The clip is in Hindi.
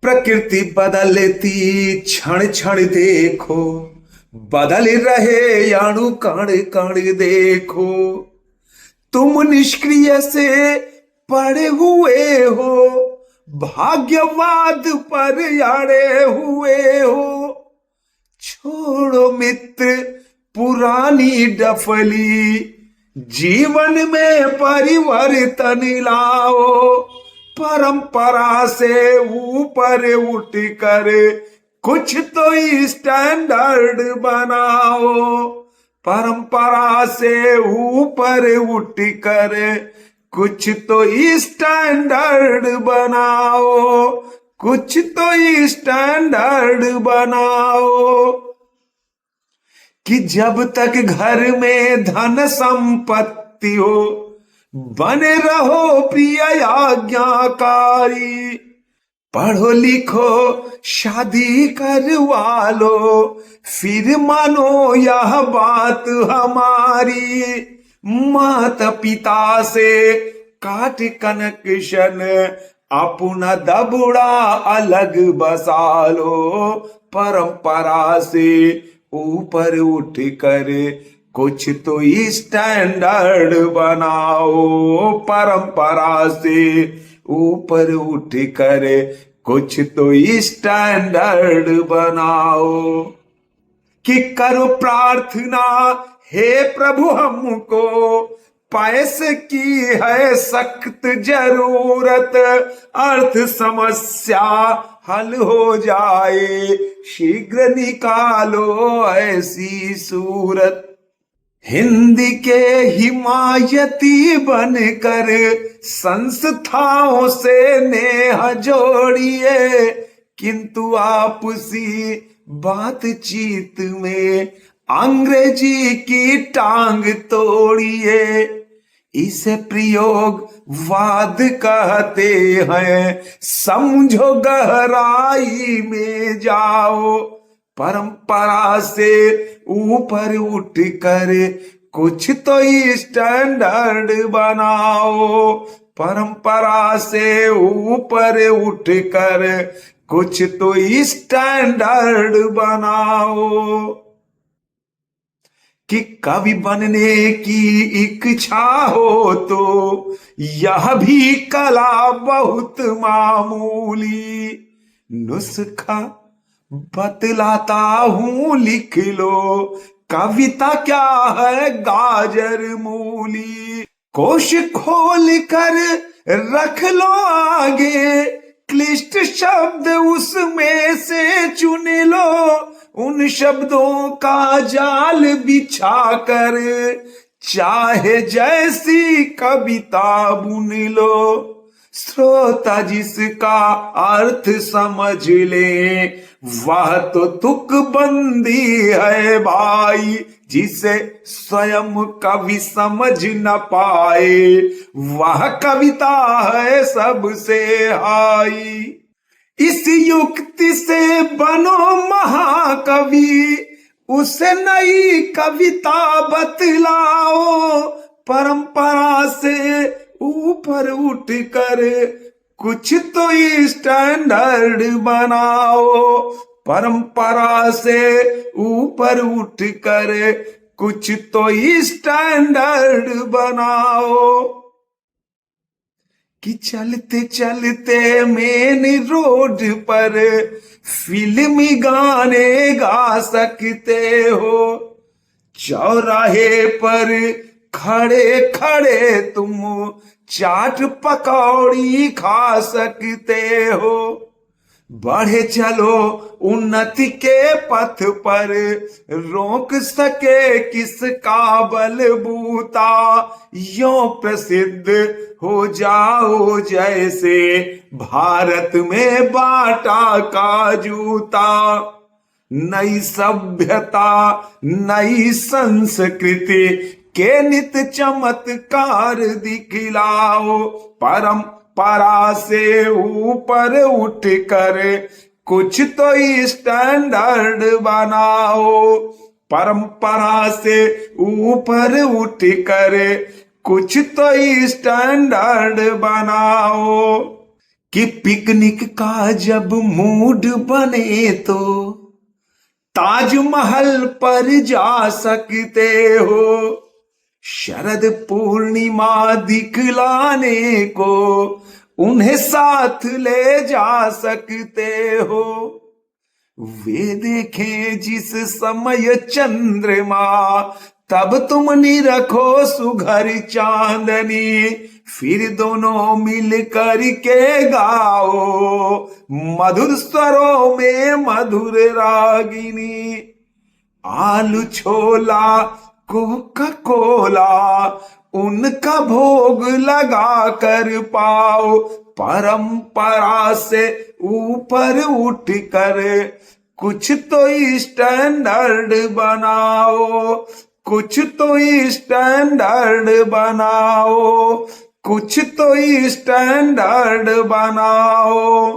प्रकृति बदलती क्षण क्षण देखो, बदल रहे अणु कण कण देखो। तुम निष्क्रिय से पड़े हुए हो, भाग्यवाद पर अड़े हुए हो। छोड़ो मित्र पुरानी डफली, जीवन में परिवर्तन लाओ। परंपरा से ऊपर उठकर कुछ तो स्टैंडर्ड बनाओ। परंपरा से ऊपर उठकर कुछ तो स्टैंडर्ड बनाओ, कुछ तो स्टैंडर्ड बनाओ। कि जब तक घर में धन संपत्ति हो, बने रहो प्रिय आज्ञाकारी। पढ़ो लिखो शादी करवा लो, फिर मानो यह बात हमारी। माता पिता से काट कनेक्शन, अपना दबड़ा अलग बसा लो। परंपरा से ऊपर उठ कर कुछ तो स्टैंडर्ड बनाओ। परंपरा से ऊपर उठ कर कुछ तो स्टैंडर्ड बनाओ। कि करो प्रार्थना हे प्रभु हमको, पैसे की है सख्त जरूरत। अर्थ समस्या हल हो जाए, शीघ्र निकालो ऐसी सूरत। हिंदी के हिमायती बनकर संस्थाओं से नेह जोड़िए, किंतु आपसी बातचीत में अंग्रेजी की टांग तोड़िए। इसे प्रयोगवाद कहते हैं, समझो गहराई में जाओ। परंपरा से ऊपर उठकर कुछ तो स्टैंडर्ड बनाओ। परंपरा से ऊपर उठकर कुछ तो स्टैंडर्ड बनाओ। कि कवि बनने की इच्छा हो तो यह भी कला बहुत मामूली। नुस्खा बतलाता हूं लिख लो, कविता क्या है गाजर मूली। कोश खोल कर रख लो आगे, क्लिष्ट शब्द उसमें से चुन लो। उन शब्दों का जाल बिछा कर चाहे जैसी कविता बुन लो। श्रोता जिसका अर्थ समझ ले, वह तो तुकबंदी है भाई। जिसे स्वयं कवि समझ न पाए, वह कविता है सबसे हाई। इस युक्ति से बनो महाकवि, उसे नई कविता बतलाओ। परंपरा से ऊपर उठकर कुछ तो स्टैंडर्ड बनाओ। परंपरा से ऊपर उठकर कुछ तो स्टैंडर्ड बनाओ। कि चलते चलते मेन रोड पर फिल्मी गाने गा सकते हो। चौराहे पर खड़े खड़े तुम चाट पकौड़ी खा सकते हो। बढ़े चलो उन्नति के पथ पर, रोक सके किसका बलबूता। यों प्रसिद्ध हो जाओ जैसे भारत में बाटा का जूता। नई सभ्यता नई संस्कृति के नित चमत्कार दिखलाओ। परंपरा से ऊपर उठकर कुछ तो स्टैंडर्ड बनाओ। परंपरा से ऊपर उठकर कुछ तो स्टैंडर्ड बनाओ। कि पिकनिक का जब मूड बने तो ताजमहल पर जा सकते हो। शरद पूर्णिमा दिखलाने को उन्हें साथ ले जा सकते हो। वे देखें जिस समय चंद्रमा तब तुम निरखो सुघर चांदनी। फिर दोनों मिल कर के गाओ मधुर स्वरों में मधुर रागिनी। आलू छोला कोका कोला उनका भोग लगा कर पाओ। परंपरा से ऊपर उठ कर कुछ तो स्टैंडर्ड बनाओ। कुछ तो स्टैंडर्ड बनाओ। कुछ तो स्टैंडर्ड बनाओ।